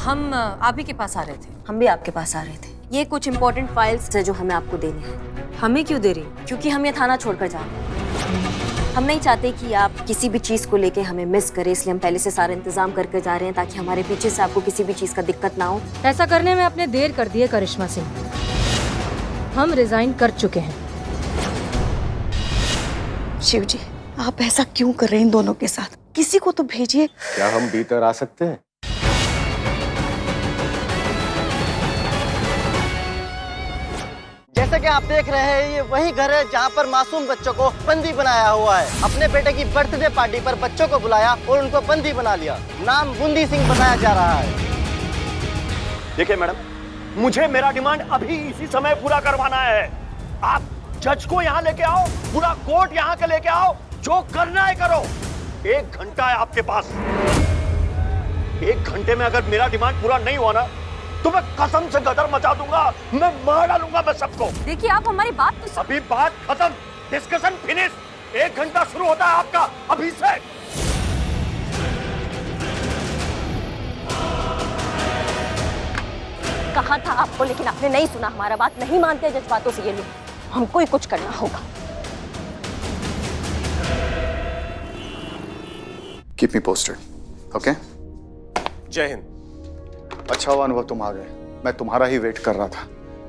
हम आप ही के पास आ रहे थे। हम भी आपके पास आ रहे थे। ये कुछ इंपॉर्टेंट फाइल्स है जो हमें आपको देने हैं। हमें क्यों दे रही? क्योंकि हम ये थाना छोड़कर जा रहे हैं। हम नहीं चाहते कि आप किसी भी चीज को लेके हमें मिस करें, इसलिए हम पहले से सारा इंतजाम करके जा रहे हैं ताकि हमारे पीछे से आपको किसी भी चीज का दिक्कत ना हो। ऐसा करने में आपने देर कर दी है करिश्मा सिंह। हम रिजाइन कर चुके हैं। शिव जी, आप ऐसा क्यों कर रहे हैं इन दोनों के साथ? किसी को तो भेजिए। क्या हम भीतर आ सकते हैं? जैसे कि आप देख रहे हैं, ये वही घर है जहाँ पर मासूम बच्चों को बंदी बनाया हुआ है। अपने बेटे की बर्थडे पार्टी पर बच्चों को बुलाया और उनको बंदी बना लिया। नाम बूंदी सिंह बताया जा रहा है। देखिए मैडम, मुझे मेरा डिमांड अभी इसी समय पूरा करवाना है। आप जज को यहाँ लेके आओ, पूरा कोर्ट यहाँ के लेके आओ, जो करना है करो। 1 घंटा है आपके पास। 1 घंटे में अगर मेरा डिमांड पूरा नहीं हुआ ना, तो मैं कसम से गदर मचा दूंगा, मैं मार डालूंगा मैं सबको। देखिए आप हमारी बात तो अभी बात खत्म, डिस्कशन फिनिश। 1 घंटा शुरू होता है आपका अभी से। कहा था आपको, लेकिन आपने नहीं सुना हमारा। बात नहीं मानते जज्बातों से ये लोग। हमको ही कुछ करना होगा। Keep me posted, okay? जय हिंद। अच्छा हुआ अनुभव तुम आ गए, मैं तुम्हारा ही वेट कर रहा था।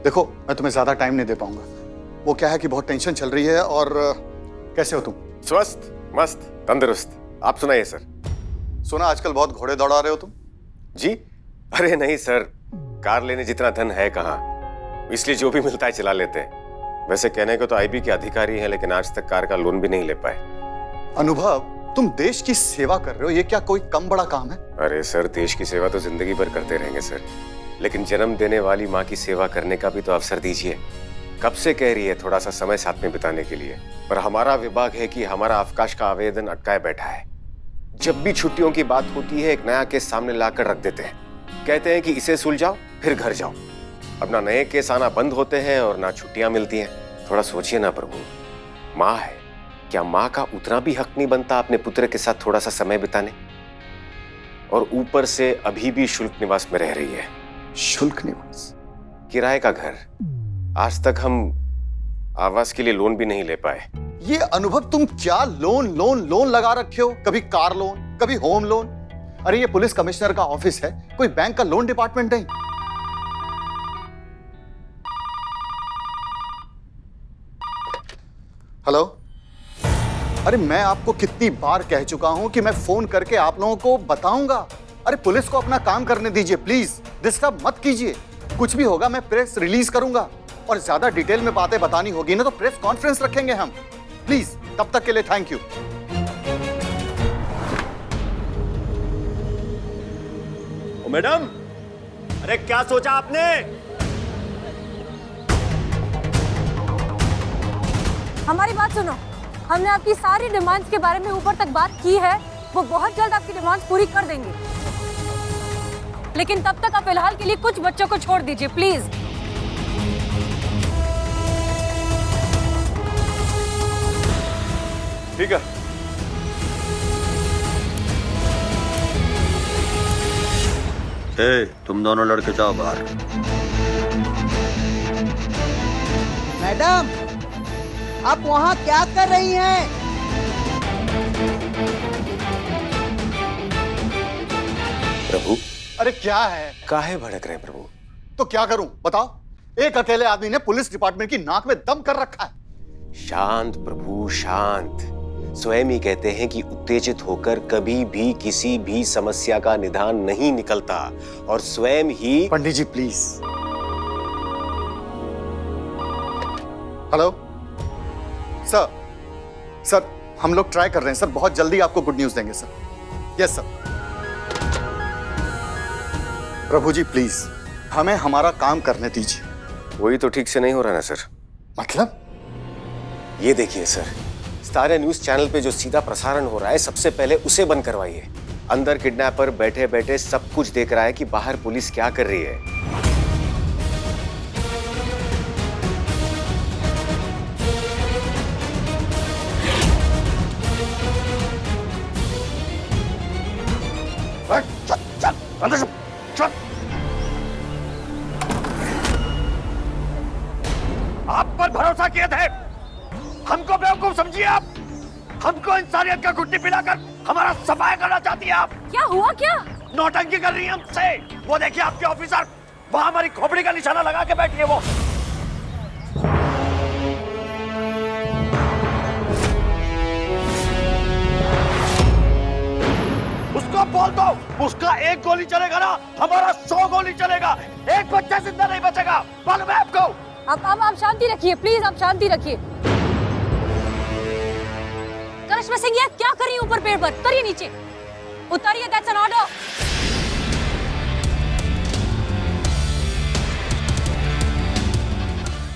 देखो, मैं तुम्हें ज्यादा टाइम नहीं दे पाऊंगा। वो क्या है कि बहुत टेंशन चल रही है। और कैसे हो तुम? स्वस्थ, मस्त, तंदुरुस्त। आप सुनाइए सर। सुना आजकल बहुत घोड़े दौड़ा रहे हो तुम। जी? अरे नहीं सर, कार लेने जितना धन है कहाँ, इसलिए जो भी मिलता है चला लेते हैं। वैसे कहने को तो आईबी के अधिकारी हैं, लेकिन आज तक कार का लोन भी नहीं ले पाए। अनुभव, तुम देश की सेवा कर रहे हो, ये क्या कोई कम बड़ा काम है? अरे सर, देश की सेवा तो जिंदगी भर करते रहेंगे सर, लेकिन जन्म देने वाली माँ की सेवा करने का भी तो अवसर दीजिए। कब से कह रही है थोड़ा सा समय साथ में बिताने के लिए, पर हमारा विभाग है कि हमारा अवकाश का आवेदन अटकाए बैठा है। जब भी छुट्टियों की बात होती है, एक नया केस सामने लाकर रख देते हैं। कहते हैं कि इसे सुलझाओ फिर घर जाओ। अब ना नए केस आना बंद होते हैं और ना छुट्टियां मिलती हैं। थोड़ा सोचिए ना प्रभु, माँ है, क्या माँ का उतना भी हक नहीं बनता अपने पुत्र के साथ थोड़ा सा समय बिताने? और ऊपर से अभी भी शुल्क निवास में रह रही है। शुल्क निवास? किराए का घर। आज तक हम आवास के लिए लोन भी नहीं ले पाए। ये अनुभव, तुम क्या लोन लोन लोन लगा रखे हो? कभी कार लोन, कभी होम लोन। अरे ये पुलिस कमिश्नर का ऑफिस है, कोई बैंक का लोन डिपार्टमेंट नहीं। हेलो? अरे मैं आपको कितनी बार कह चुका हूं कि मैं फोन करके आप लोगों को बताऊंगा। अरे पुलिस को अपना काम करने दीजिए प्लीज, डिस्टर्ब मत कीजिए। कुछ भी होगा मैं प्रेस रिलीज करूंगा, और ज्यादा डिटेल में बातें बतानी होगी ना तो प्रेस कॉन्फ्रेंस रखेंगे हम। प्लीज, तब तक के लिए थैंक यू। मैडम, अरे क्या सोचा आपने? हमारी बात सुनो। हमने आपकी सारी डिमांड्स के बारे में ऊपर तक बात की है। वो बहुत जल्द आपकी डिमांड्स पूरी कर देंगे, लेकिन तब तक आप फिलहाल के लिए कुछ बच्चों को छोड़ दीजिए प्लीज। ठीक है। तुम दोनों लड़के जाओ बाहर। मैडम, आप वहाँ क्या कर रही हैं? प्रभु, अरे क्या है? काहे भड़क रहे हैं प्रभु? तो क्या करूं बताओ? एक अकेले आदमी ने पुलिस डिपार्टमेंट की नाक में दम कर रखा है। शांत प्रभु, शांत। स्वयं ही कहते हैं कि उत्तेजित होकर कभी भी किसी भी समस्या का निदान नहीं निकलता, और स्वयं ही। पंडित जी प्लीज। Hello sir. सर हम लोग ट्राई कर रहे हैं सर, बहुत जल्दी आपको गुड न्यूज देंगे sir. Yes sir. Prabhu ji please, हमें हमारा काम करने दीजिए। वही तो ठीक से नहीं हो रहा ना सर। मतलब? ये देखिए सर, सारे न्यूज चैनल पे जो सीधा प्रसारण हो रहा है, सबसे पहले उसे बंद करवाइए। अंदर किडनैपर बैठे बैठे सब कुछ देख रहा है कि बाहर पुलिस क्या कर रही है। चल, चल, अंदर चल, चल। इंसानियत का घुट्टी पिलाकर हमारा सफाया करना चाहती है आप? क्या हुआ क्या? नौटंकी कर रही है हमसे। वो देखिए आपके ऑफिसर वहां हमारी खोपड़ी का निशाना लगा के बैठी है वो। उसको बोल दो, उसका एक गोली चलेगा ना, हमारा 100 गोली चलेगा। एक बच्चा जिंदा नहीं बचेगा, मालूम है आपको? आप शांति रखिए प्लीज, आप शांति रखिए। करिश्मा सिंह, ये क्या कर रही है ऊपर पेड़ पर? उतरिए नीचे, उतरिए, दैट्स एन ऑर्डर।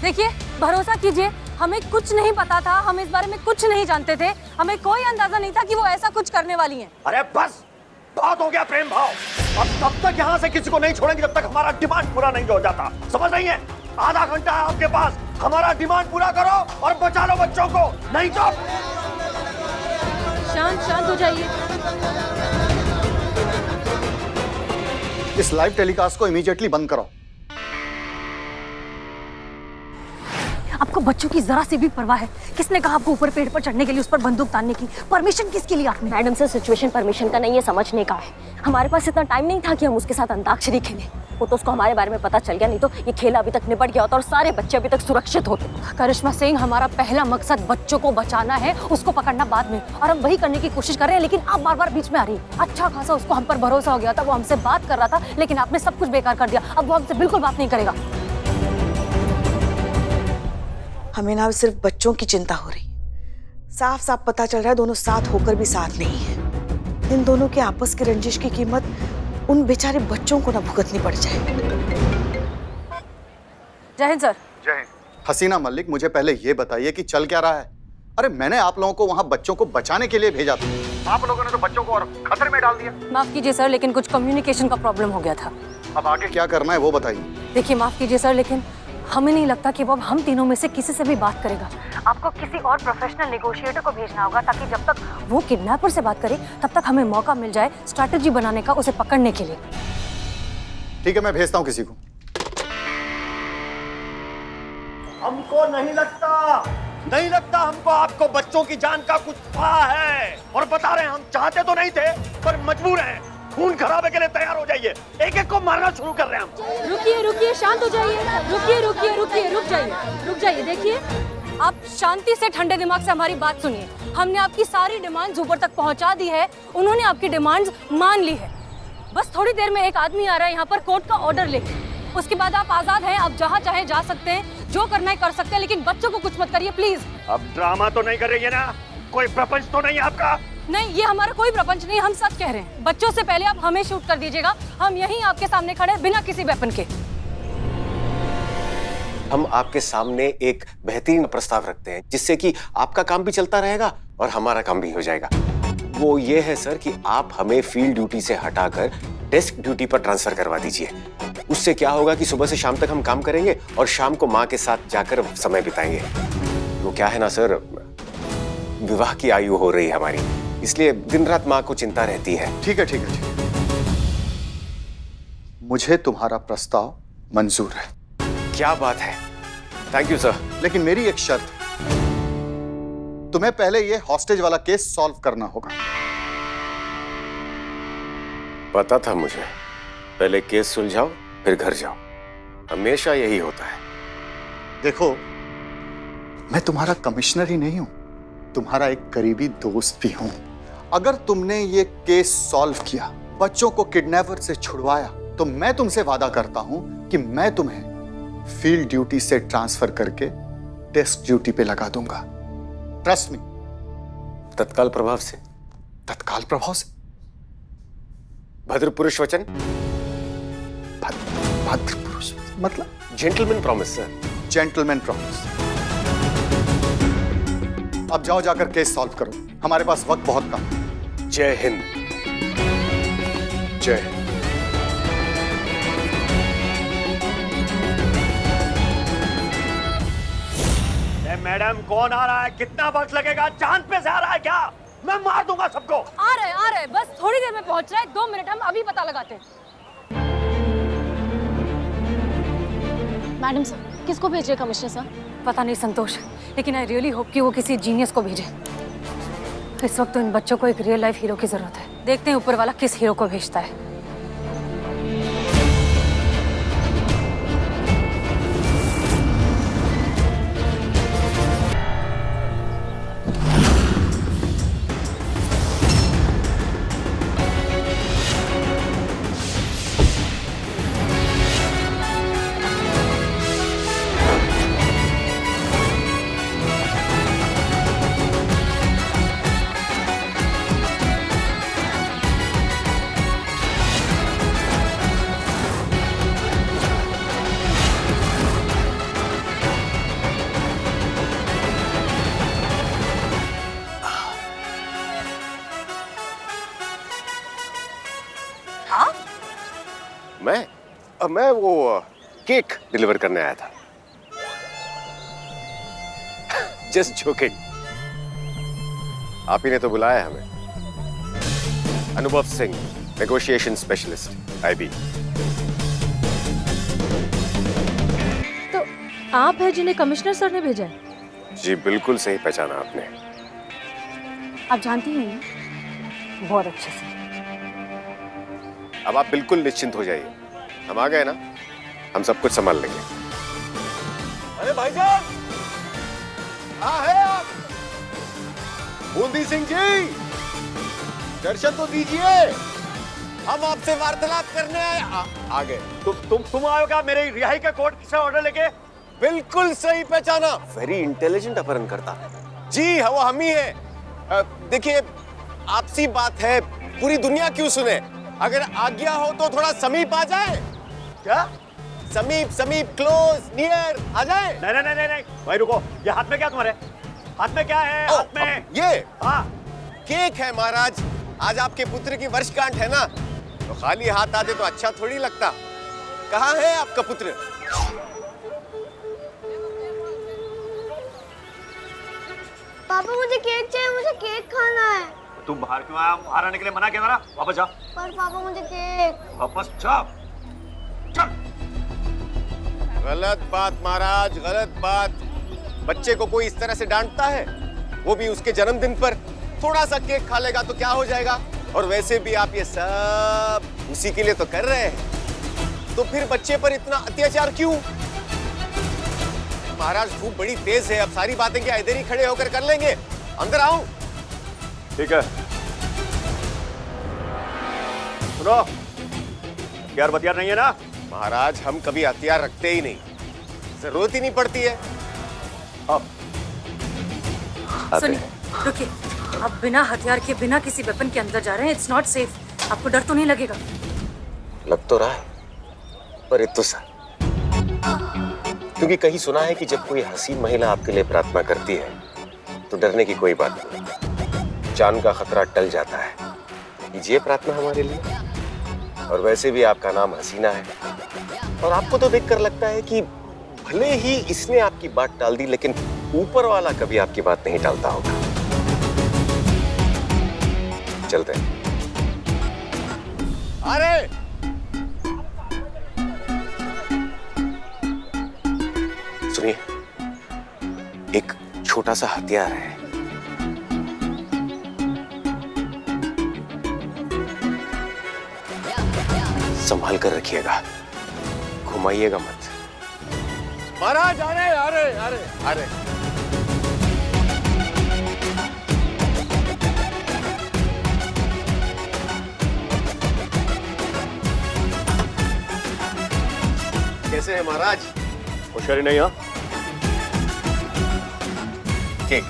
देखिए, भरोसा कीजिए, हमें कुछ नहीं पता था, हम इस बारे में कुछ नहीं जानते थे, हमें कोई अंदाजा नहीं था कि वो ऐसा कुछ करने वाली हैं। अरे बस, बहुत हो गया प्रेम भाव। अब तब तक यहाँ से किसी को नहीं छोड़ेंगे जब तक हमारा डिमांड पूरा नहीं हो जाता। समझ रही है? आधा घंटा है आपके पास, हमारा डिमांड पूरा करो और बचा लो बच्चों को, नहीं तो। शांत हो जाइए। इस लाइव टेलीकास्ट को इमीडिएटली बंद करो। आपको बच्चों की जरा सी भी परवाह है? किसने कहा आपको ऊपर पेड़ पर चढ़ने के लिए, उस पर बंदूक तानने की? परमिशन किसके लिए आपने? मैडम सर, सिचुएशन परमिशन का नहीं है, समझने का है। हमारे पास इतना टाइम नहीं था कि हम उसके साथ अंताक्षरी खेलें। वो तो उसको हमारे बारे में पता चल गया, नहीं तो ये खेल अभी तक निपट गया होता और सारे बच्चे अभी तक सुरक्षित होते। करिश्मा सिंह, हमारा पहला मकसद बच्चों को बचाना है, उसको पकड़ना बाद में, और हम वही करने की कोशिश कर रहे हैं, लेकिन आप बार बार बीच में आ रही हैं। अच्छा खासा उसको हम पर भरोसा हो गया था, वो हमसे बात कर रहा था, लेकिन आपने सब कुछ बेकार कर दिया। अब वो हमसे बिल्कुल बात नहीं करेगा। हमें ना सिर्फ बच्चों की चिंता हो रही है, साफ साफ पता चल रहा है दोनों साथ होकर भी साथ नहीं है। इन दोनों के आपस की रंजिश की कीमत उन बेचारे बच्चों को ना भुगतनी पड़ जाए। जय हिंद सर। जय हिंद। हसीना मलिक, मुझे पहले ये बताइए कि चल क्या रहा है? अरे मैंने आप लोगों को वहां बच्चों को बचाने के लिए भेजा था, आप लोगों ने तो बच्चों को और खतरे में डाल दिया। माफ कीजिए सर, लेकिन कुछ कम्युनिकेशन का प्रॉब्लम हो गया था। अब आगे क्या करना है वो बताइए। देखिए, माफ कीजिए सर, लेकिन हमें नहीं लगता कि वो अब हम तीनों में से किसी से भी बात करेगा। आपको किसी और प्रोफेशनल नेगोशिएटर को भेजना होगा, ताकि जब तक वो किडनैपर से बात करे तब तक हमें मौका मिल जाए स्ट्रैटेजी बनाने का, उसे पकड़ने के लिए। ठीक है, मैं भेजता हूँ किसी को। हमको नहीं लगता हमको आपको बच्चों की जान का कुछ पता है। और बता रहे हैं, हम चाहते तो नहीं थे पर मजबूर हैं। खून खराबे के लिए तैयार हो जाइए, एक एक को मारना शुरू कर रहे हैं हम। रुकिए, शांत हो जाइए। रुक जाइए। देखिए, आप शांति से ठंडे दिमाग से हमारी बात सुनिए। हमने आपकी सारी डिमांड्स ऊपर तक पहुंचा दी है, उन्होंने आपकी डिमांड्स मान ली है। बस थोड़ी देर में एक आदमी आ रहा है यहाँ पर कोर्ट का ऑर्डर लेके, उसके बाद आप आजाद हैं, आप जहाँ चाहे जा सकते हैं, जो करना है कर सकते हैं, लेकिन बच्चों को कुछ मत करिए प्लीज। अब ड्रामा तो नहीं कर रही है ना? कोई प्रपंच तो नहीं है आपका? नहीं, ये हमारा कोई प्रपंच नहीं, हम सच कह रहे हैं। बच्चों से पहले आप हमें शूट कर दीजिएगा, हम यहीं आपके सामने खड़े बिना किसी वेपन के। हम आपके सामने एक बेहतरीन प्रस्ताव रखते हैं, जिससे कि आपका काम भी चलता रहेगा और हमारा काम भी हो जाएगा। वो ये है सर कि आप हमें फील्ड ड्यूटी से हटाकर डेस्क ड्यूटी पर ट्रांसफर करवा दीजिए। उससे क्या होगा कि सुबह से शाम तक हम काम करेंगे और शाम को माँ के साथ जाकर समय बिताएंगे। वो क्या है ना सर, विवाह की आयु हो रही है हमारी, इसलिए दिन रात माँ को चिंता रहती है। ठीक है। मुझे तुम्हारा प्रस्ताव मंजूर है। क्या बात है, थैंक यू सर। लेकिन मेरी एक शर्त, तुम्हें पहले ये हॉस्टेज वाला केस सॉल्व करना होगा। पता था मुझे, पहले केस सुलझाओ फिर घर जाओ, हमेशा यही होता है। देखो, मैं तुम्हारा कमिश्नर ही नहीं हूं, तुम्हारा एक करीबी दोस्त भी हूं। अगर तुमने ये केस सॉल्व किया, बच्चों को किडनैपर से छुड़वाया, तो मैं तुमसे वादा करता हूं कि मैं तुम्हें फील्ड ड्यूटी से ट्रांसफर करके डेस्क ड्यूटी पे लगा दूंगा। Trust me. तत्काल प्रभाव से? तत्काल प्रभाव से। भद्र पुरुष वचन? भद्र पुरुष मतलब? Gentleman promise sir. Gentleman promise. अब जाओ, जाकर केस सॉल्व करो, हमारे पास वक्त बहुत कम है। जय हिंद। जय हिंद। मैडम, कौन आ रहा है? कितना वक्त लगेगा? चांद पे से आ रहा है क्या? मैं मार दूंगा सबको। आ रहे, बस थोड़ी देर में पहुंच रहा है, 2 मिनट, हम अभी पता लगाते हैं। मैडम सर, किसको भेजे कमिश्नर सर? पता नहीं संतोष, लेकिन आई रियली होप कि वो किसी जीनियस को भेजे। इस वक्त तो इन बच्चों को एक रियल लाइफ हीरो की जरूरत है। देखते हैं ऊपर वाला किस हीरो को भेजता है। मैं वो केक डिलीवर करने आया था। Just joking. आप ही ने तो बुलाया हमें। अनुभव सिंह, नेगोशिएशन स्पेशलिस्ट, आईबी। तो आप हैं जिन्हें कमिश्नर सर ने भेजा है? जी बिल्कुल सही पहचाना आपने। आप जानती हैं ना? बहुत अच्छे से। अब आप बिल्कुल निश्चिंत हो जाइए, हम आ गए ना, हम सब कुछ संभाल लेंगे। अरे भाईजान, कहाँ है आप? बूंदी सिंह जी, दर्शन तो दीजिए। हम आपसे वार्तालाप करने आए। आ गए। तुम आए हो क्या मेरे रिहाई का कोर्ट से ऑर्डर लेके? बिल्कुल सही पहचाना। वेरी इंटेलिजेंट अपहरण करता। जी हाँ, वो हम ही है। देखिए, आपसी बात है, पूरी दुनिया क्यों सुने? अगर आज्ञा हो तो थोड़ा समीप आ जाए। क्या? समीप, क्लोज, नियर आ जाए। नहीं भाई रुको, ये हाथ में क्या तुम्हारे? हाथ में क्या है? हाथ में ये हाँ केक है महाराज। आज आपके पुत्र की वर्षगांठ है ना, तो खाली हाथ आते तो अच्छा थोड़ी लगता। कहाँ है आपका पुत्र? पापा मुझे केक चाहिए, मुझे केक खाना है। तुम बाहर क्यों आया? बाहर आने के लिए मना किया था ना। वापस जा। पर पापा मुझे केक। वापस जा। चल। गलत बात महाराज, गलत बात। बच्चे को कोई इस तरह से डांटता है? वो भी उसके जन्मदिन पर। थोड़ा सा केक खा लेगा तो क्या हो जाएगा? और वैसे भी आप ये सब उसी के लिए तो कर रहे हैं, तो फिर बच्चे पर इतना अत्याचार क्यों? महाराज धूप बड़ी तेज है, अब सारी बातें क्या इधर ही खड़े होकर कर लेंगे? अंदर आओ। ठीक है, सुनो, हथियार बतियार नहीं है ना? महाराज हम कभी हथियार रखते ही नहीं, जरूरत ही नहीं पड़ती है। अब सुनिए, रुकिए। आप बिना हथियार के, बिना किसी वेपन के अंदर जा रहे हैं। It's not safe. आपको डर तो नहीं लगेगा? लग तो रहा है, पर इतना सा, क्योंकि कहीं सुना है कि जब कोई हसीन महिला आपके लिए प्रार्थना करती है तो डरने की कोई बात नहीं, जान का खतरा टल जाता है। कीजिए प्रार्थना हमारे लिए। और वैसे भी आपका नाम हसीना है, और आपको तो देखकर लगता है कि भले ही इसने आपकी बात टाल दी, लेकिन ऊपर वाला कभी आपकी बात नहीं टालता होगा। चलते हैं। अरे सुनिए, एक छोटा सा हथियार है। संभाल कर रखिएगा, घुमाइएगा मत। महाराज आ रहे। कैसे है महाराज? होशियारी नहीं? हाँ, केक।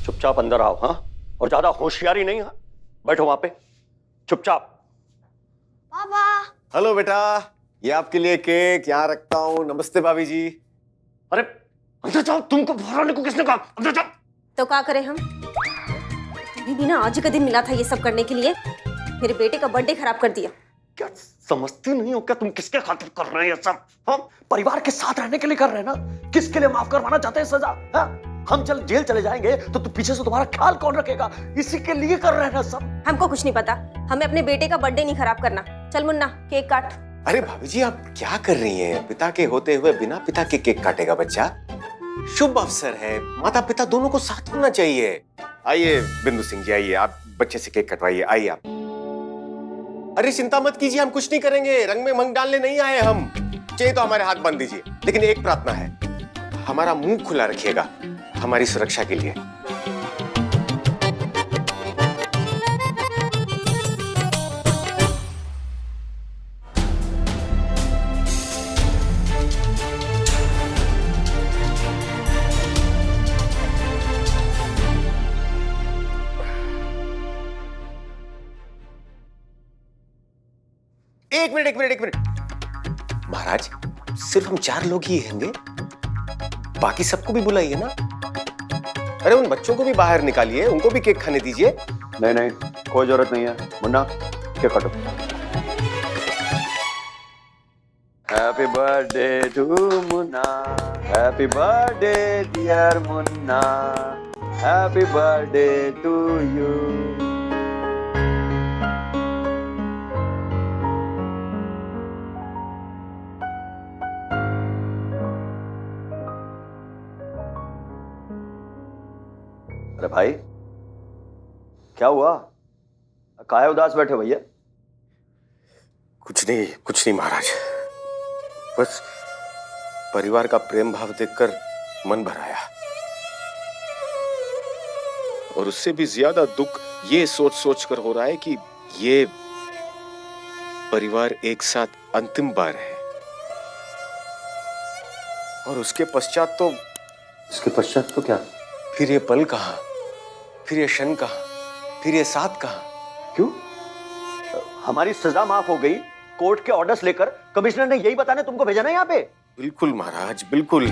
चुपचाप अंदर आओ। हाँ, और ज्यादा होशियारी नहीं। हाँ, बैठो वहां पे चुपचाप। पापा। हेलो बेटा, ये आपके लिए केक यहाँ रखता हूँ। नमस्ते भाभी जी। अरे अंदर जाओ, तुमको बाहर आने को किसने कहा? अंदर जाओ। तो क्या करें हम? तुम्हें भी ना आज का दिन मिला था ये सब करने के लिए। मेरे बेटे का बर्थडे खराब कर दिया। क्या समझती नहीं हो क्या तुम किसके खातिर कर रहे हैं ये सब? हम परिवार के साथ रहने के लिए कर रहे हैं ना। किसके लिए माफ करवाना चाहते हैं सजा? हाँ? हम चल जेल चले जाएंगे तो पीछे से तुम्हारा ख्याल कौन रखेगा? इसी के लिए कर रहे हैं ना सब। हमको कुछ नहीं पता, हमें अपने बेटे का बर्थडे नहीं खराब करना। चल मुन्ना केक काट। अरे भाभी जी आप क्या कर रही हैं? पिता के होते हुए बिना पिता के केक काटेगा बच्चा? शुभ अवसर है, माता पिता दोनों को साथ होना चाहिए। आइए बिंदु सिंह जी, आइए आप बच्चे से केक कटवाइए, आइए आप। अरे चिंता मत कीजिए, हम कुछ नहीं करेंगे, रंग में मंग डालने नहीं आए हम। चाहिए तो हमारे हाथ बांध दीजिए, लेकिन एक प्रार्थना है, हमारा मुंह खुला रखिएगा हमारी सुरक्षा के लिए। एक मिनट महाराज, सिर्फ हम 4 लोग ही होंगे, बाकी सबको भी बुलाइए ना। अरे उन बच्चों को भी बाहर निकालिए, उनको भी केक खाने दीजिए। नहीं, कोई जरूरत नहीं है। मुन्ना केक काटो। Happy birthday to Munna, happy birthday dear Munna, happy birthday to you. अरे भाई क्या हुआ? काहे उदास बैठे भैया? कुछ नहीं महाराज, बस परिवार का प्रेम भाव देखकर मन भर आया, और उससे भी ज्यादा दुख ये सोच कर हो रहा है कि ये परिवार एक साथ अंतिम बार है, और उसके पश्चात तो क्या? फिर ये पल कहां, फिर ये क्षण कहां, फिर ये साथ कहां? क्यों? हमारी सजा माफ हो गई, कोर्ट के ऑर्डर्स लेकर कमिश्नर ने यही बताने तुमको भेजा ना यहाँ पे? बिल्कुल महाराज, बिल्कुल।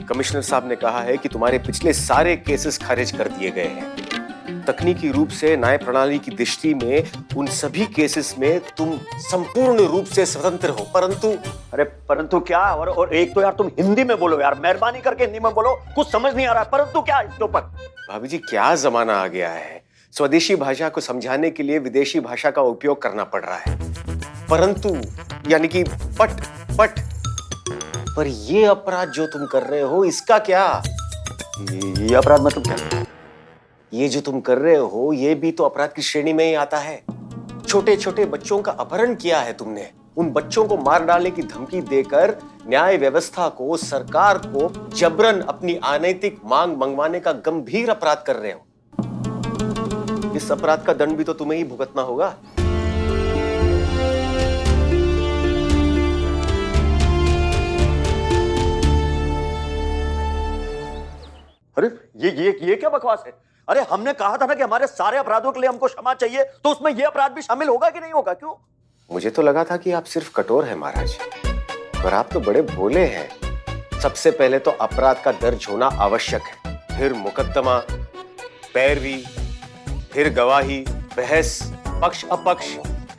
कमिश्नर साहब ने कहा है कि तुम्हारे पिछले सारे केसेस खारिज कर दिए गए हैं। तकनीकी रूप से न्याय प्रणाली की दृष्टि में उन सभी केसेस में तुम संपूर्ण रूप से स्वतंत्र हो, परंतु क्या? और एक तो यार तुम हिंदी में बोलो यार, मेहरबानी करके हिंदी में बोलो, कुछ समझ नहीं आ रहा। परंतु क्या इसके ऊपर? भाभी जी क्या जमाना आ गया है, स्वदेशी भाषा को समझाने के लिए विदेशी भाषा का उपयोग करना पड़ रहा है। परंतु यानी कि पट पर ये अपराध जो तुम कर रहे हो इसका क्या? ये अपराध मतलब क्या? ये जो तुम कर रहे हो ये भी तो अपराध की श्रेणी में ही आता है। छोटे छोटे बच्चों का अपहरण किया है तुमने, उन बच्चों को मार डालने की धमकी देकर न्याय व्यवस्था को, सरकार को जबरन अपनी अनैतिक मांग मंगवाने का गंभीर अपराध कर रहे हो। इस अपराध का दंड भी तो तुम्हें ही भुगतना होगा। अरे ये क्या बकवास है? अरे हमने कहा था ना कि हमारे सारे अपराधों के लिए हमको क्षमा चाहिए, तो उसमें ये अपराध भी शामिल होगा कि नहीं होगा? क्यों? मुझे तो लगा था कि आप सिर्फ कठोर हैं महाराज, पर आप तो बड़े भोले हैं। सबसे पहले तो अपराध का दर्ज होना आवश्यक है, फिर मुकदमा, पैरवी, फिर गवाही, बहस, पक्ष अपक्ष,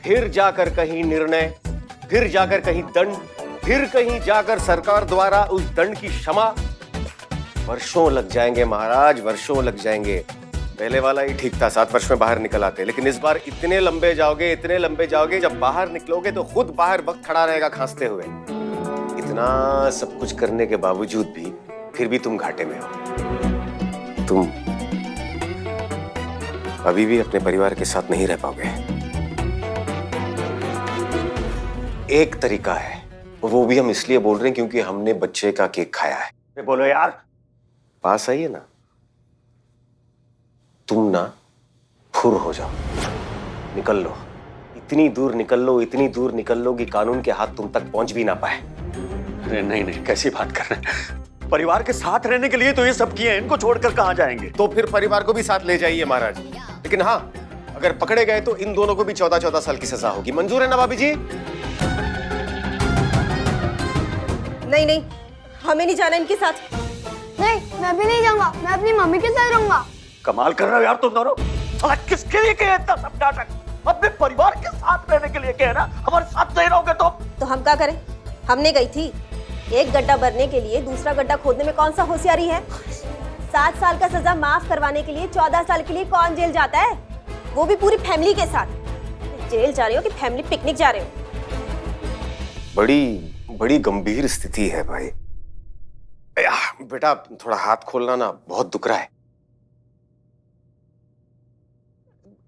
फिर जाकर कहीं निर्णय, फिर जाकर कहीं दंड, फिर कहीं जाकर सरकार द्वारा उस दंड की क्षमा। वर्षों लग जाएंगे महाराज, वर्षों लग जाएंगे। पहले वाला ही ठीक था, 7 वर्ष में बाहर निकल आते, लेकिन इस बार इतने लंबे जाओगे, जब बाहर निकलोगे तो खुद बाहर वक्त खड़ा रहेगा खांसते हुए। इतना सब कुछ करने के बावजूद भी फिर भी तुम घाटे में हो। तुम अभी भी अपने परिवार के साथ नहीं रह पाओगे। एक तरीका है, वो भी हम इसलिए बोल रहे हैं क्योंकि हमने बच्चे का केक खाया है। बोलो यार, पास आइए ना। तुम ना फुर हो जाओ, निकल लो, इतनी दूर निकल लो कि कानून के हाथ तुम तक पहुंच भी ना पाए। अरे नहीं, कैसी बात कर रहे हैं? परिवार के साथ रहने के लिए तो ये सब किए हैं, इनको छोड़कर कहां जाएंगे? तो फिर परिवार को भी साथ ले जाइए महाराज, लेकिन हाँ, अगर पकड़े गए तो इन दोनों को भी 14-14 साल की सजा होगी। मंजूर है ना भाभी जी? नहीं, हमें नहीं जाना इनके साथ। नहीं, मैं भी नहीं जाऊंगा, मैं अपनी मम्मी के साथ रहूंगा। कमाल कर रहे हो यार तुम दोनों। साला किसके लिए कहे इतना सब नाटक? अपने परिवार के साथ रहने के लिए कहे ना, हमारे साथ नहीं रहोगे तो हम क्या करें? हमने गई थी, एक गड्ढा भरने के लिए दूसरा गड्ढा खोदने में कौन सा होशियारी है? 7 साल का सजा माफ करवाने के लिए 14 साल के लिए कौन जेल जाता है? वो भी पूरी फैमिली के साथ। जेल जा रहे हो कि फैमिली पिकनिक जा रहे हो? बड़ी गंभीर स्थिति है भाई। बेटा थोड़ा हाथ खोलना ना, बहुत दुख रहा है।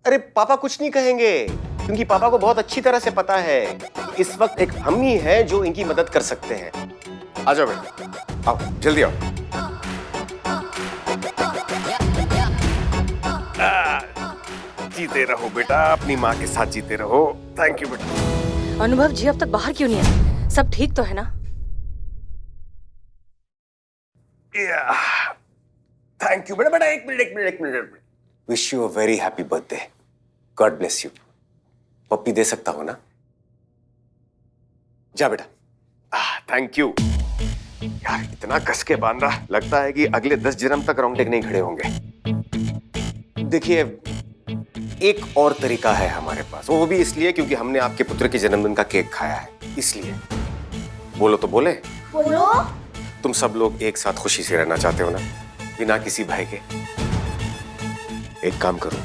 अरे पापा कुछ नहीं कहेंगे, क्योंकि पापा को बहुत अच्छी तरह से पता है इस वक्त एक हम ही है जो इनकी मदद कर सकते हैं। आ जाओ बेटा, आओ जल्दी आओ। जीते रहो बेटा, अपनी माँ के साथ जीते रहो। थैंक यू बेटा। अनुभव जी अब तक बाहर क्यों नहीं आए? सब ठीक तो है ना? थैंक यू बेटा। बेटा एक minute. Wish you a very happy birthday. God bless you. पप्पी दे सकता हो ना? जा बेटा। थैंक यू यार, इतना कस के बांधा, लगता है कि अगले 10 जन्म तक रोंगटे नहीं खड़े होंगे। देखिए एक और तरीका है हमारे पास, वो भी इसलिए क्योंकि हमने आपके पुत्र के जन्मदिन का केक खाया है, इसलिए। बोलो तो बोले। बोलो। तुम सब लोग एक साथ खुशी से रहना चाहते हो ना, बिना किसी भय के? एक काम करो,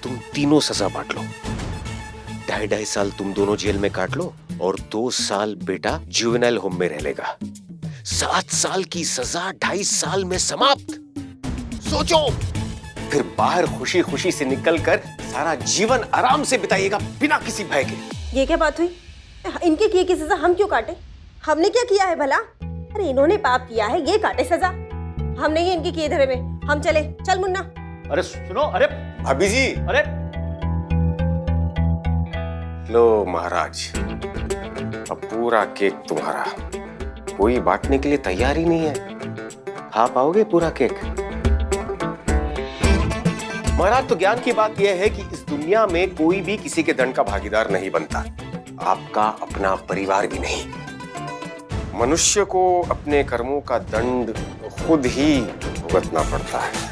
तुम तीनों सजा बांट लो। 2.5 साल तुम दोनों जेल में काट लो और 2 साल बेटा जुवेनाइल होम में रह लेगा। 7 साल की सजा 2.5 साल में समाप्त। सोचो, फिर बाहर खुशी खुशी से निकलकर सारा जीवन आराम से बिताइएगा बिना किसी भय के। ये क्या बात हुई? इनके किए की सजा हम क्यों काटे? हमने क्या किया है भला? अरे इन्होंने पाप किया है, ये काटे सजा। हम नहीं इनके किए धरे में। हम चले। चल मुन्ना। अरे सुनो, अरे भाभी जी। अरे लो महाराज, अब पूरा केक तुम्हारा। कोई बांटने के लिए तैयार ही नहीं है। खा पाओगे पूरा केक? महाराज तो ज्ञान की बात यह है कि इस दुनिया में कोई भी किसी के दंड का भागीदार नहीं बनता, आपका अपना परिवार भी नहीं। मनुष्य को अपने कर्मों का दंड खुद ही भुगतना पड़ता है।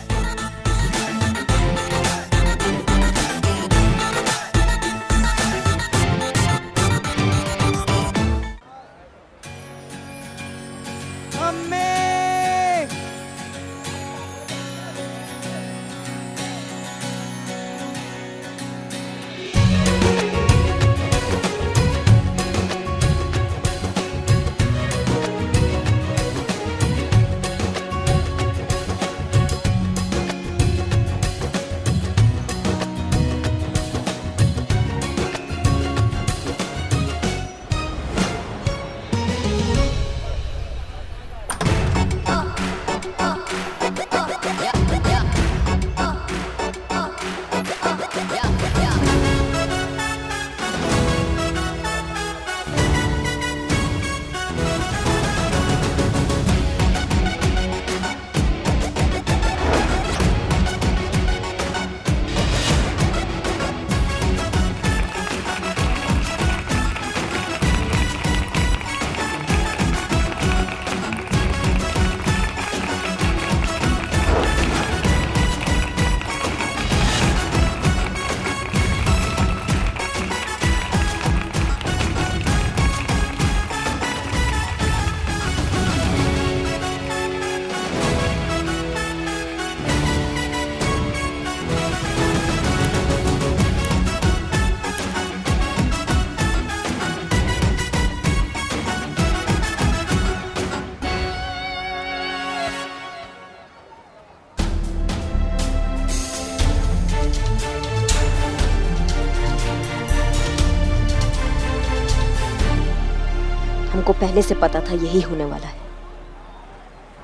हमको पहले से पता था यही होने वाला है।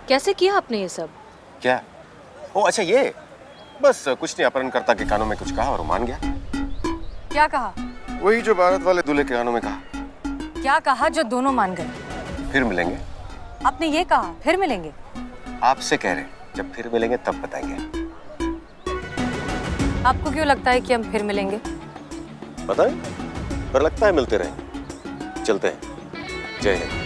कैसे किया आपने ये सब? क्या? ओ अच्छा, ये बस कुछ नहीं, अपहरणकर्ता के कानों में कुछ कहा और वो मान गया। क्या कहा? वही जो बारात वाले दूल्हे के कानों में कहा। क्या कहा जो दोनों मान गए? फिर मिलेंगे। आपने ये कहा फिर मिलेंगे? आपसे कह रहे, जब फिर मिलेंगे तब बताएंगे। आपको क्यों लगता है कि हम फिर मिलेंगे? पता नहीं, पर लगता है मिलते रहेंगे। चलते हैं। जय हिंद।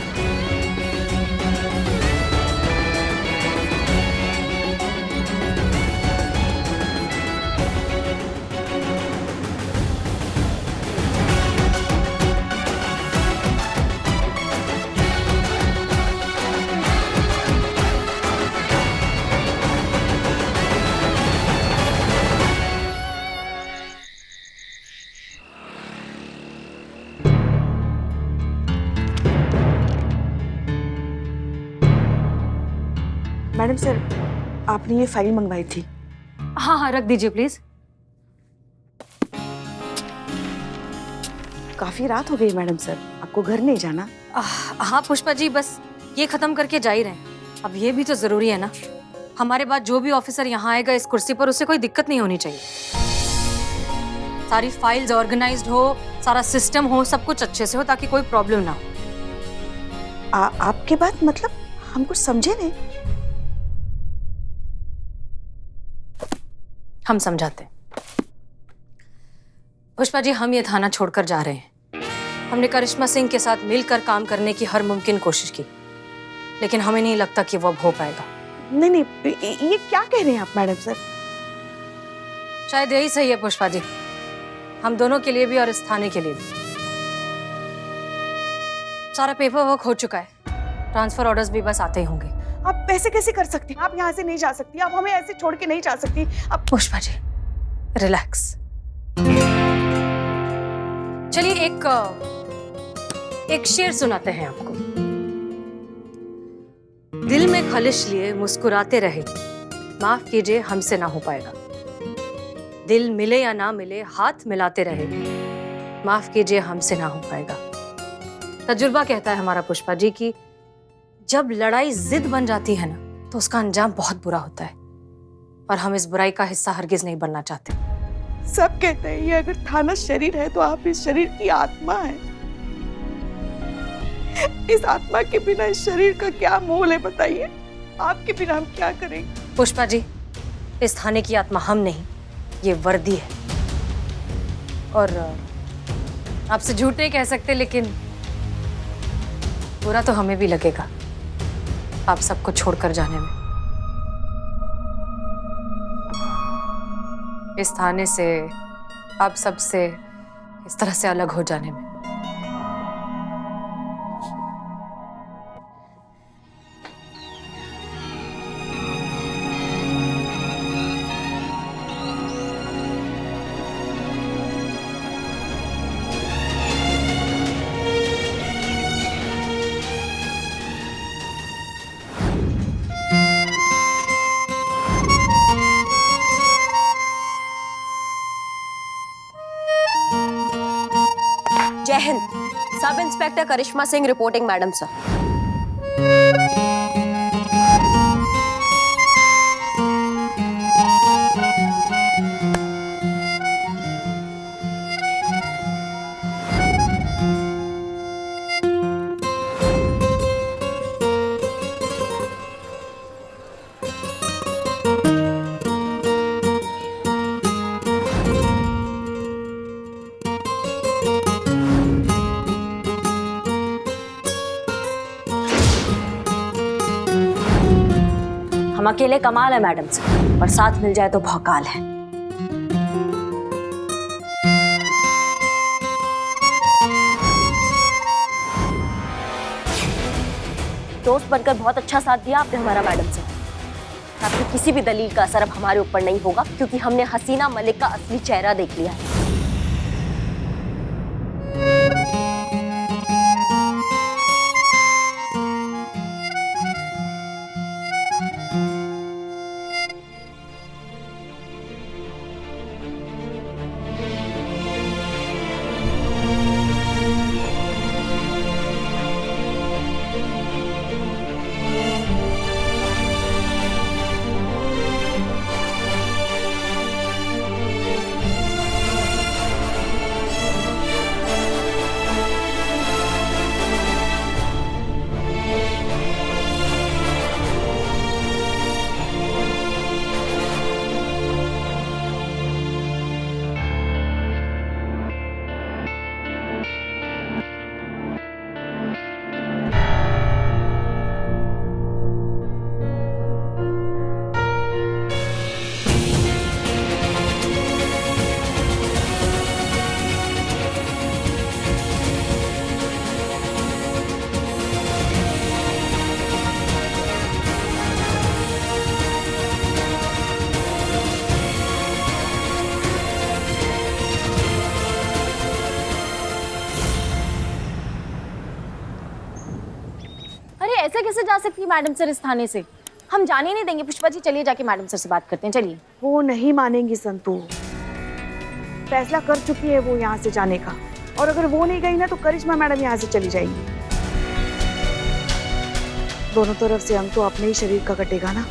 मैडम सर, आपने ये फाइल मंगवाई थी। हाँ हाँ, रख दीजिए प्लीज। काफी रात हो गई मैडम सर, आपको घर नहीं जाना? हाँ पुष्पा जी, बस ये खत्म करके जा ही रहे हैं। अब ये भी तो जरूरी है ना, हमारे बाद जो भी ऑफिसर यहाँ आएगा इस कुर्सी पर, उसे कोई दिक्कत नहीं होनी चाहिए। सारी फाइल्स ऑर्गेनाइज्ड हो, सारा सिस्टम हो, सब कुछ अच्छे से हो, ताकि कोई प्रॉब्लम ना हो। आपके बात मतलब हम कुछ समझे नहीं। हम समझाते हैं। पुष्पा जी, हम ये थाना छोड़कर जा रहे हैं। हमने करिश्मा सिंह के साथ मिलकर काम करने की हर मुमकिन कोशिश की, लेकिन हमें नहीं लगता कि वो अब हो पाएगा। नहीं नहीं, ये क्या कह रहे हैं आप मैडम सर? शायद यही सही है पुष्पा जी, हम दोनों के लिए भी और इस थाने के लिए भी। सारा पेपर वर्क हो चुका है, ट्रांसफर ऑर्डर्स भी बस आते ही होंगे। आप ऐसे कैसे कर सकती हैं? आप यहाँ से नहीं जा सकती, आप हमें ऐसे छोड़ के नहीं जा सकती। अब पुष्पा जी रिलैक्स। चलिए एक शेर सुनाते हैं आपको। दिल में खलिश लिए मुस्कुराते रहे, माफ कीजिए हमसे ना हो पाएगा। दिल मिले या ना मिले हाथ मिलाते रहे, माफ कीजिए हमसे ना हो पाएगा। तजुर्बा कहता है हमारा पुष्पा जी कि जब लड़ाई जिद बन जाती है ना, तो उसका अंजाम बहुत बुरा होता है, और हम इस बुराई का हिस्सा हरगिज नहीं बनना चाहते। सब कहते हैं ये अगर थाना शरीर है तो आप इस शरीर की आत्मा है। इस आत्मा के बिना इस शरीर का क्या मोल है बताइए? आपके बिना हम क्या करेंगे? पुष्पा जी, इस थाने की आत्मा हम नहीं, ये वर्दी है। और आपसे झूठ नहीं कह सकते, लेकिन बुरा तो हमें भी लगेगा आप सबको छोड़कर जाने में, इस थाने से, आप सबसे इस तरह से अलग हो जाने में। जय हिंद। सब इंस्पेक्टर करिश्मा सिंह रिपोर्टिंग मैडम सर। हम अकेले कमाल है मैडम से, पर साथ मिल जाए तो भौकाल है। दोस्त बनकर बहुत अच्छा साथ दिया आपने हमारा मैडम से। आपकी किसी भी दलील का असर अब हमारे ऊपर नहीं होगा, क्योंकि हमने हसीना मलिक का असली चेहरा देख लिया है। ऐसे कैसे जा सकती है मैडम सर इस थाने से? हम जाने नहीं देंगे। पुष्पा जी चलिए जाके मैडम सर से बात करते हैं, चलिए। वो नहीं मानेंगी संतू। फैसला कर चुकी है वो यहाँ से जाने का, और अगर वो नहीं गई ना तो करिश्मा मैडम यहाँ से चली जाएंगी। दोनों तरफ से अंग तो अपने ही शरीर का कटेगा ना,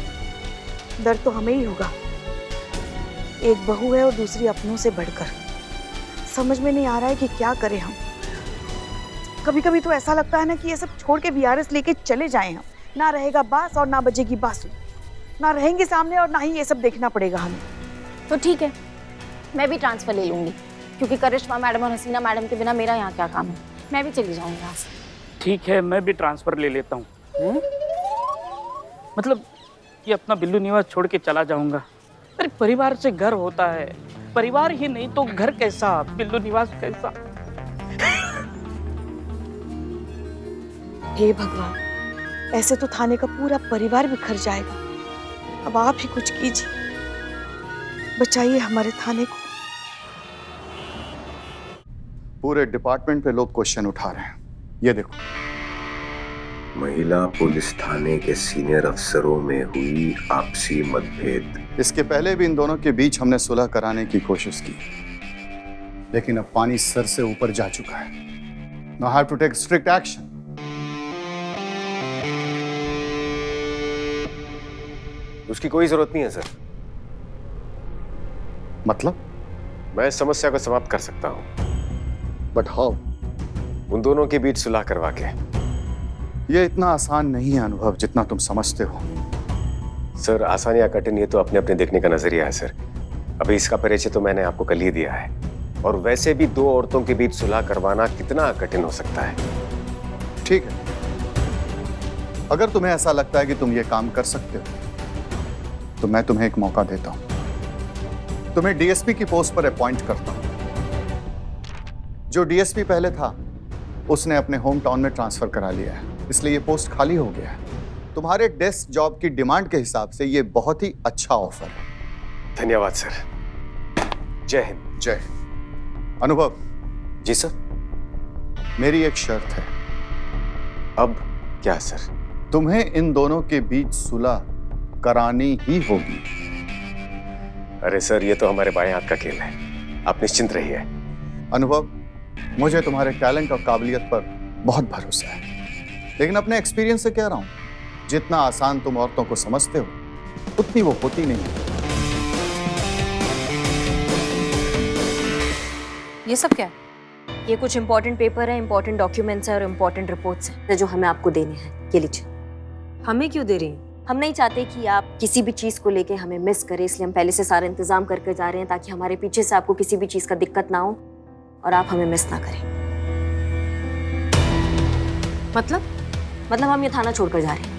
दर्द तो हमें ही होगा। एक बहू है और दूसरी अपनों से बढ़कर। समझ में नहीं आ रहा है कि क्या करें हम। कभी कभी तो ऐसा लगता है ना कि ये सब छोड़ के वीआरएस लेके चले जाएं हम। ना रहेगा बांस और ना बजेगी बांसुरी, ना रहेंगे सामने और ना ही ये सब देखना पड़ेगा हमें। तो ठीक है, मैं भी ट्रांसफर ले लूंगी, क्योंकि करिश्मा मैडम और हसीना मैडम के बिना मेरा यहाँ क्या काम है। मैं भी चली जाऊंगी यहाँ से। ठीक है, मैं भी ट्रांसफर ले लेता हूँ। मतलब ये अपना बिल्लू निवास छोड़ के चला जाऊंगा। अरे परिवार से घर होता है, परिवार ही नहीं तो घर कैसा, बिल्लू निवास कैसा। हे भगवान, ऐसे तो थाने का पूरा परिवार बिखर जाएगा। अब आप ही कुछ कीजिए, बचाइए हमारे थाने को। पूरे डिपार्टमेंट पे लोग क्वेश्चन उठा रहे हैं। ये देखो, महिला पुलिस थाने के सीनियर अफसरों में हुई आपसी मतभेद। इसके पहले भी इन दोनों के बीच हमने सुलह कराने की कोशिश की, लेकिन अब पानी सर से ऊपर जा चुका है। Now I have to take strict action. उसकी कोई जरूरत नहीं है सर। मतलब? मैं इस समस्या को समाप्त कर सकता हूँ, बट हाउ? उन दोनों के बीच सुलह करवा के। ये इतना आसान नहीं है अनुभव, जितना तुम समझते हो। सर आसान या कठिन ये तो अपने अपने देखने का नजरिया है सर। अभी इसका परिचय तो मैंने आपको कल ही दिया है, और वैसे भी दो औरतों के बीच सुलह करवाना कितना कठिन हो सकता है। ठीक है, अगर तुम्हें ऐसा लगता है कि तुम ये काम कर सकते हो तो मैं तुम्हें एक मौका देता हूं। तुम्हें डीएसपी की पोस्ट पर अपॉइंट करता हूं। जो डीएसपी पहले था उसने अपने होम टाउन में ट्रांसफर करा लिया है, इसलिए ये पोस्ट खाली हो गया है। तुम्हारे डेस्क जॉब की डिमांड के हिसाब से ये बहुत ही अच्छा ऑफर है। धन्यवाद सर। जय हिंद। जय हिंद। अनुभव। जी सर। मेरी एक शर्त है। अब क्या सर? तुम्हें इन दोनों के बीच सुलह करानी ही होगी। अरे सर ये तो हमारे बाएं हाथ का खेल है, आप निश्चिंत रहिए। अनुभव, मुझे तुम्हारे टैलेंट और काबिलियत पर बहुत भरोसा है, लेकिन अपने एक्सपीरियंस से कह रहा हूं, जितना आसान तुम औरतों को समझते हो उतनी वो होती नहीं है। ये सब क्या है? ये कुछ इंपॉर्टेंट पेपर है, इंपॉर्टेंट डॉक्यूमेंट्स है और इंपॉर्टेंट रिपोर्ट्स हैं जो हमें आपको देने हैं। ये लीजिए। हमें क्यों दे रही हैं? हम नहीं चाहते कि आप किसी भी चीज को लेके हमें मिस करें, इसलिए हम पहले से सारा इंतजाम करके जा रहे हैं, ताकि हमारे पीछे से आपको किसी भी चीज का दिक्कत ना हो और आप हमें मिस ना करें। मतलब हम ये थाना छोड़कर जा रहे हैं।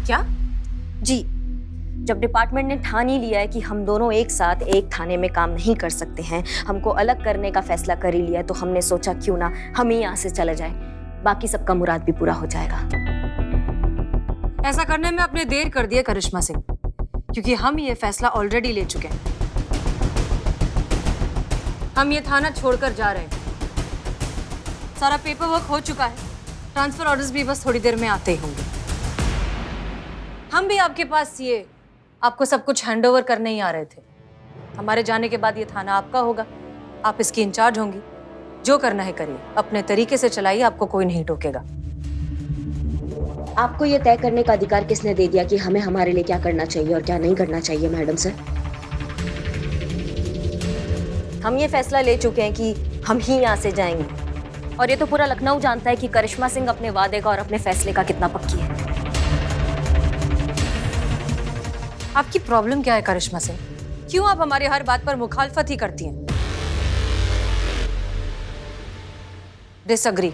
क्या? जी, जब डिपार्टमेंट ने ठान ही लिया है कि हम दोनों एक साथ एक थाने में काम नहीं कर सकते हैं, हमको अलग करने का फैसला कर ही लिया है, तो हमने सोचा क्यों ना हम ही यहाँ से चले जाएं, बाकी सबका मुराद भी पूरा हो जाएगा। ऐसा करने में आपने देर कर दी है करिश्मा सिंह, क्योंकि हम ये फैसला ऑलरेडी ले चुके हैं। हम ये थाना छोड़कर जा रहे हैं। सारा पेपर वर्क हो चुका है, ट्रांसफर ऑर्डर्स भी बस थोड़ी देर में आते ही होंगे। हम भी आपके पास ये आपको सब कुछ हैंडओवर करने ही आ रहे थे। हमारे जाने के बाद ये थाना आपका होगा, आप इसकी इंचार्ज होंगी। जो करना है करिए, अपने तरीके से चलाइए, आपको कोई नहीं टोकेगा। आपको ये तय करने का अधिकार किसने दे दिया कि हमें हमारे लिए क्या करना चाहिए और क्या नहीं करना चाहिए, मैडम सर? हम ये फैसला ले चुके हैं कि हम ही यहाँ से जाएंगे, और ये तो पूरा लखनऊ जानता है कि करिश्मा सिंह अपने वादे का और अपने फैसले का कितना पक्की है। आपकी प्रॉब्लम क्या है करिश्मा सिंह? क्यों आप हमारी हर बात पर मुखालफत ही करती हैं? डिसएग्री।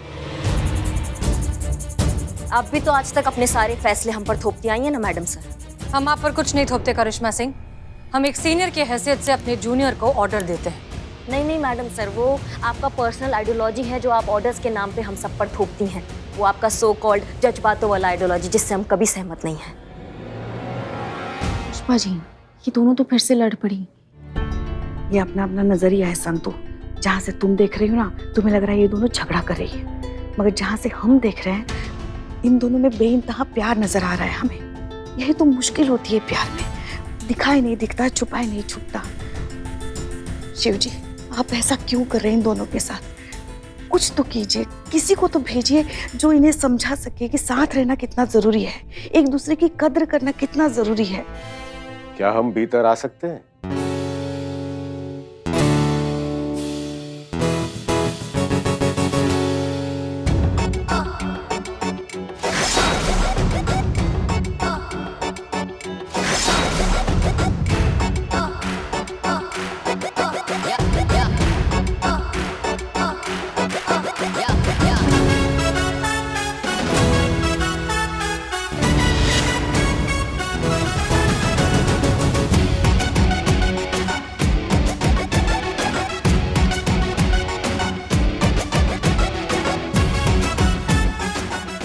आप भी तो आज तक अपने सारे फैसले हम पर थोपती आई हैं ना मैडम सर। हम आप पर कुछ नहीं थोपते करिश्मा सिंह, हम एक सीनियर की हैसियत से अपने जूनियर को ऑर्डर देते हैं। नहीं मैडम सर, वो आपका पर्सनल आइडियोलॉजी है जो आप ऑर्डर्स के नाम पे हम सब पर थोपती हैं। वो आपका सो कॉल्ड जज्बातों वाला आइडियोलॉजी, जिससे हम कभी सहमत नहीं हैं। पुष्पा जी, ये दोनों तो फिर से लड़ पड़ी। ये अपना अपना नजरिया है संतु, जहाँ से तुम देख रही हो ना, तुम्हें लग रहा है ये दोनों झगड़ा कर रही है, मगर जहाँ से हम देख रहे हैं, इन दोनों में बेइंतहा प्यार नजर आ रहा है हमें। यही तो मुश्किल होती है प्यार में, दिखाई नहीं दिखता, छुपाए नहीं छुपता। शिव जी, आप ऐसा क्यों कर रहे हैं इन दोनों के साथ? कुछ तो कीजिए, किसी को तो भेजिए जो इन्हें समझा सके कि साथ रहना कितना जरूरी है, एक दूसरे की कद्र करना कितना जरूरी है। क्या हम भीतर आ सकते हैं?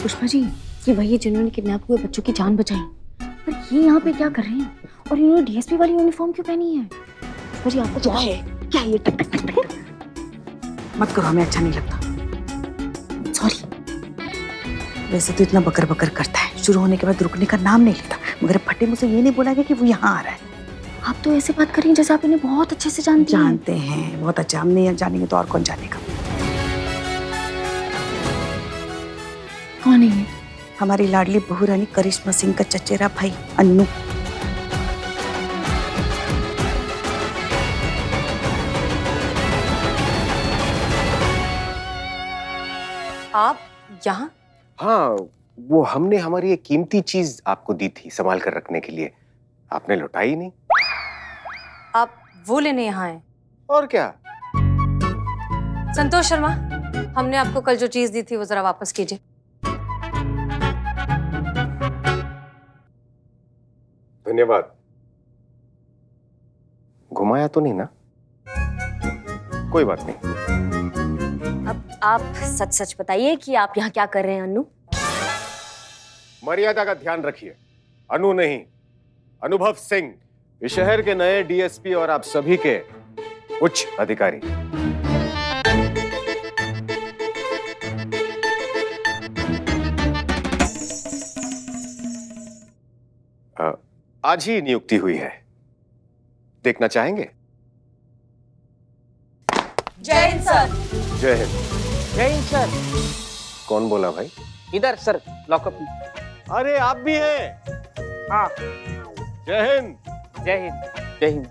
पुष्पा जी, ये वही है जिन्होंने किडनैप हुए बच्चों की जान बचाई। पर ये यहाँ पे क्या कर रहे हैं? और इन्होंने डीएसपी वाली यूनिफॉर्म क्यों पहनी है? पुष्पा जी, आपको क्या है? क्या ये टक टक टक टक? मत करो, हमें अच्छा नहीं लगता। सॉरी। वैसे तो इतना बकर बकर करता है, शुरू होने के बाद रुकने का नाम नहीं लेता, मगर फटे मुझसे ये नहीं बोला गया कि वो यहाँ आ रहा है। आप तो ऐसे बात कर रही हैं जैसे आप इन्हें बहुत अच्छे से जानती हैं। जानते हैं बहुत अच्छा, हम नहीं जानेंगे तो और कौन जानेगा। कौन है ये? हमारी लाडली बहू रानी करिश्मा सिंह का चचेरा भाई अन्नू। आप यहाँ? हाँ, वो हमने हमारी एक कीमती चीज आपको दी थी संभाल कर रखने के लिए, आपने लौटाई नहीं। आप वो लेने यहाँ आए? और क्या? संतोष शर्मा, हमने आपको कल जो चीज दी थी वो जरा वापस कीजिए। धन्यवाद। घुमाया तो नहीं ना? कोई बात नहीं। अब आप सच सच बताइए कि आप यहाँ क्या कर रहे हैं अन्नू? मर्यादा का ध्यान रखिए। अनु नहीं, अनुभव सिंह, इस शहर के नए डीएसपी और आप सभी के उच्च अधिकारी। आज ही नियुक्ति हुई है, देखना चाहेंगे? जय हिंद सर। जय हिंद। जय हिंद सर। कौन बोला भाई? इधर सर, लॉकअप में। अरे आप भी हैं? हाँ। जय हिंद। जय हिंद। जय हिंद।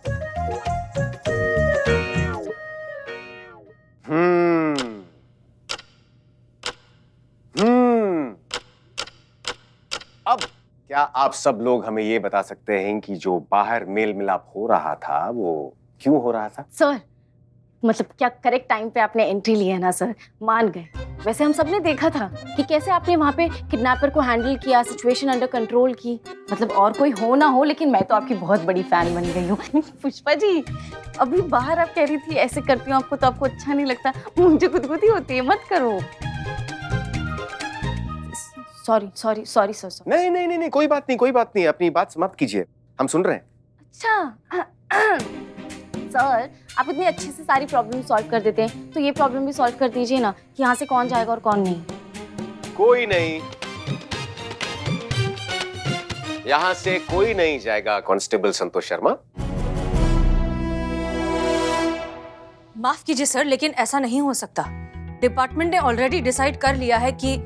अब क्या आप सब लोग हमें ये बता सकते हैं कि जो बाहर मेल मिलाप हो रहा था वो क्यों हो रहा था? सर, मतलब क्या करेक्ट टाइम पे आपने एंट्री ली है ना सर, मान गए। वैसे हम सब ने देखा था कि कैसे आपने वहाँ पे किडनैपर को हैंडल किया, सिचुएशन अंडर कंट्रोल की। मतलब और कोई हो ना हो, लेकिन मैं तो आपकी बहुत बड़ी फैन बन गई हूँ। पुष्पा जी, अभी बाहर आप कह रही थी ऐसे करती हूँ आपको तो आपको अच्छा नहीं लगता, मुझे गुदगुदी होती है, मत करो। Sorry sir. नहीं, कोई बात नहीं, अपनी बात समाप्त कीजिए, हम सुन रहे हैं। अच्छा सर, आप इतनी अच्छे से सारी प्रॉब्लम सॉल्व कर देते हैं, तो ये प्रॉब्लम भी सॉल्व कर दीजिए ना कि यहाँ से कौन जाएगा और कौन नहीं। कोई नहीं, यहाँ से कोई नहीं जाएगा कांस्टेबल संतोष शर्मा। माफ कीजिए सर, लेकिन ऐसा नहीं हो सकता। डिपार्टमेंट ने ऑलरेडी डिसाइड कर लिया है कि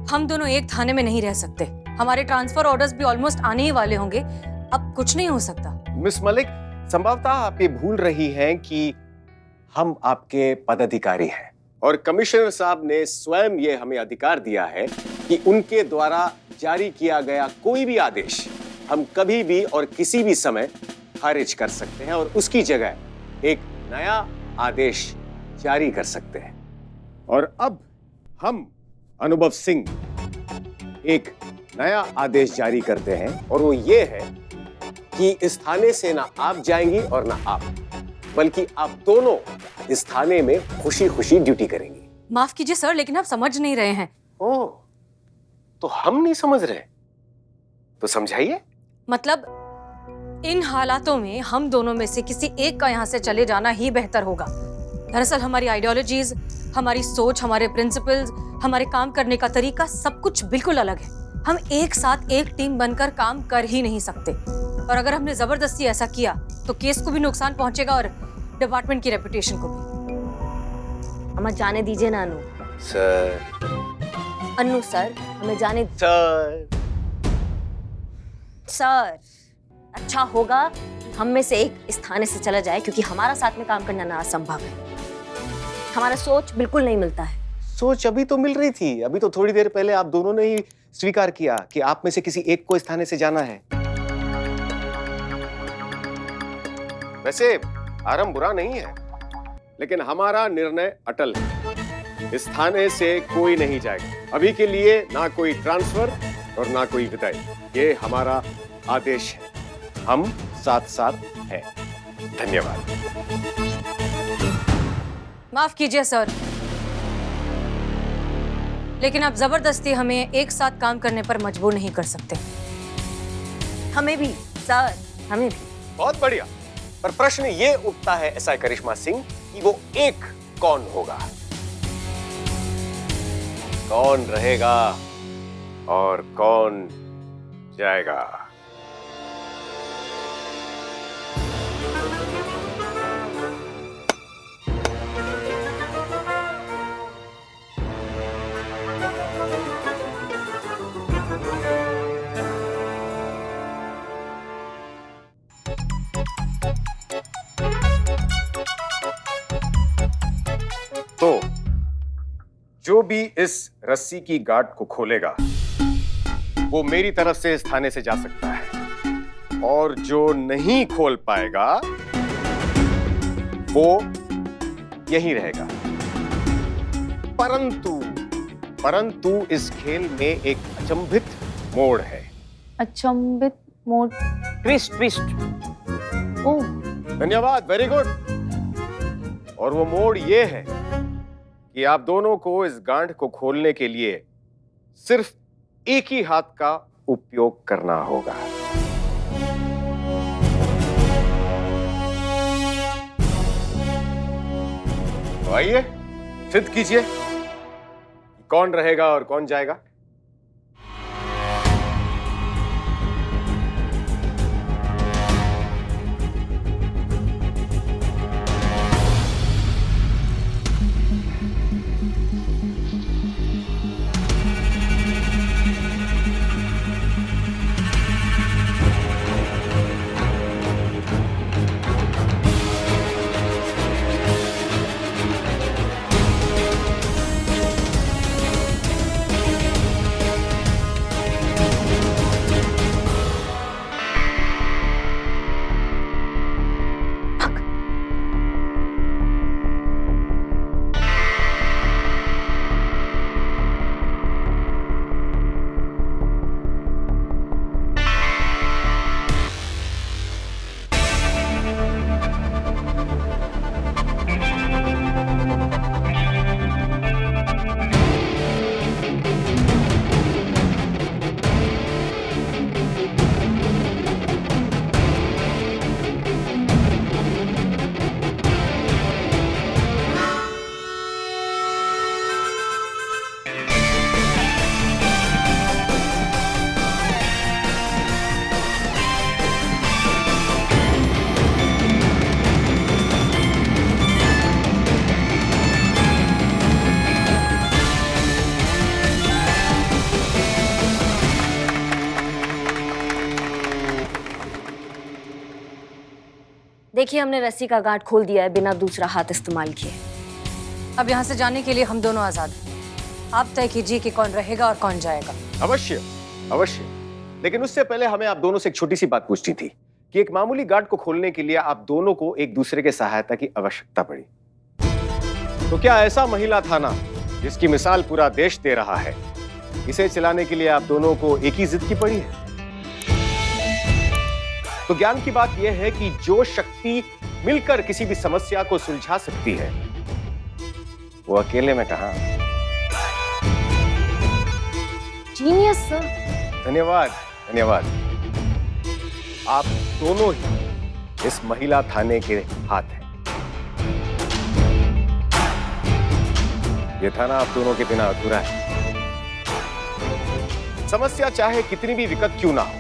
हम दोनों एक थाने में नहीं रह सकते। हमारे ट्रांसफर ऑर्डर्स भी ऑलमोस्ट आने ही वाले होंगे, अब कुछ नहीं हो सकता। मिस मलिक, संभवतः आप ये भूल रही हैं कि हम आपके पदाधिकारी हैं और कमिश्नर साहब ने स्वयं ये हमें अधिकार दिया है कि उनके द्वारा जारी किया गया कोई भी आदेश हम कभी भी और किसी भी समय खारिज कर सकते हैं और उसकी जगह एक नया आदेश जारी कर सकते हैं। और अब हम अनुभव सिंह एक नया आदेश जारी करते हैं और वो ये है कि इस थाने से ना आप जाएंगी और ना आप, बल्कि आप दोनों इस थाने में खुशी खुशी ड्यूटी करेंगी। माफ कीजिए सर, लेकिन आप समझ नहीं रहे हैं। ओह, तो हम नहीं समझ रहे, तो समझाइए। मतलब इन हालातों में हम दोनों में से किसी एक का यहाँ से चले जाना ही बेहतर होगा। दरअसल हमारी आइडियोलॉजीज, हमारी सोच, हमारे प्रिंसिपल्स, हमारे काम करने का तरीका सब कुछ बिल्कुल अलग है। हम एक साथ एक टीम बनकर काम कर ही नहीं सकते, और अगर हमने जबरदस्ती ऐसा किया तो केस को भी नुकसान पहुंचेगा और डिपार्टमेंट की रेपुटेशन को भी। हमें जाने दीजिए ना अनु। सर। अन्नू सर, हमें जाने। सर। सर, अच्छा होगा हम में से एक इस थाने से चला जाए, क्योंकि हमारा साथ में काम करना ना असंभव है। हमारा सोच बिल्कुल नहीं मिलता है। सोच अभी तो मिल रही थी, अभी तो थोड़ी देर पहले आप दोनों ने ही स्वीकार किया कि आप में से किसी एक को इस थाने से जाना है। वैसे आरंभ बुरा नहीं है, लेकिन हमारा निर्णय अटल है। इस थाने से कोई नहीं जाएगा। अभी के लिए ना कोई ट्रांसफर और ना कोई विदाई। ये हमारा आदेश है। हम साथ साथ हैं। धन्यवाद। माफ कीजिए सर, लेकिन आप जबरदस्ती हमें एक साथ काम करने पर मजबूर नहीं कर सकते। हमें भी सर, हमें भी। बहुत बढ़िया, पर प्रश्न ये उठता है एसआई करिश्मा सिंह कि वो एक कौन होगा, कौन रहेगा और कौन जाएगा। तो जो भी इस रस्सी की गांठ को खोलेगा वो मेरी तरफ से इस थाने से जा सकता है, और जो नहीं खोल पाएगा वो यहीं रहेगा। परंतु इस खेल में एक अचंभित मोड़ है। अचंभित मोड़? ट्विस्ट। ओह, धन्यवाद, वेरी गुड। और वो मोड़ ये है कि आप दोनों को इस गांठ को खोलने के लिए सिर्फ एक ही हाथ का उपयोग करना होगा। तो आइए सिद्ध कीजिए कौन रहेगा और कौन जाएगा। देखिए, हमने रस्सी का गांठ खोल दिया है बिना दूसरा हाथ इस्तेमाल किए। अब यहाँ से जाने के लिए हम दोनों आजाद हैं। आप तय कीजिए कि कौन रहेगा और कौन जाएगा। अवश्य अवश्य, लेकिन उससे पहले हमें आप दोनों से एक छोटी सी बात पूछनी थी कि एक मामूली गांठ को खोलने के लिए आप दोनों को एक दूसरे के सहायता की आवश्यकता पड़ी। तो क्या ऐसा महिला थाना जिसकी मिसाल पूरा देश दे रहा है, इसे चलाने के लिए आप दोनों को एक ही जिद की पड़ी है? तो ज्ञान की बात यह है कि जो शक्ति मिलकर किसी भी समस्या को सुलझा सकती है वो अकेले में कहां। Genius sir. धन्यवाद धन्यवाद। आप दोनों ही इस महिला थाने के हाथ हैं। ये थाना आप दोनों के बिना अधूरा है। समस्या चाहे कितनी भी विकट क्यों ना हो,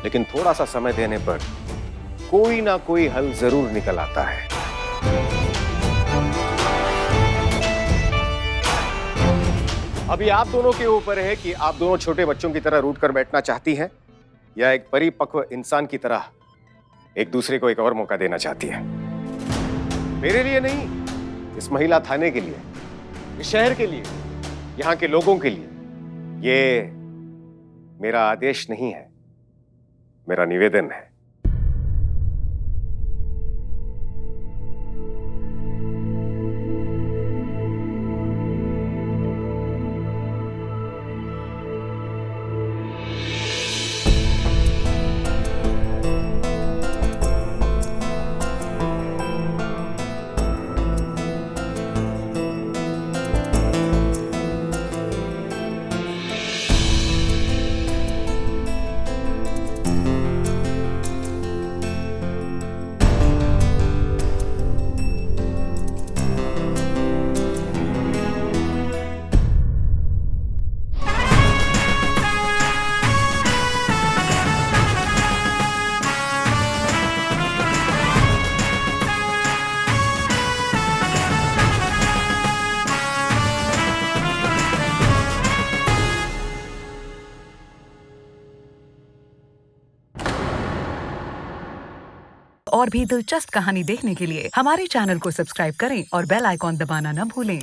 लेकिन थोड़ा सा समय देने पर कोई ना कोई हल जरूर निकल आता है। अभी आप दोनों के ऊपर है कि आप दोनों छोटे बच्चों की तरह रूठ कर बैठना चाहती हैं या एक परिपक्व इंसान की तरह एक दूसरे को एक और मौका देना चाहती है। मेरे लिए नहीं, इस महिला थाने के लिए, इस शहर के लिए, यहाँ के लोगों के लिए ये मेरा आदेश नहीं है, मेरा निवेदन है। और भी दिलचस्प कहानी देखने के लिए हमारे चैनल को सब्सक्राइब करें और बेल आइकॉन दबाना न भूलें।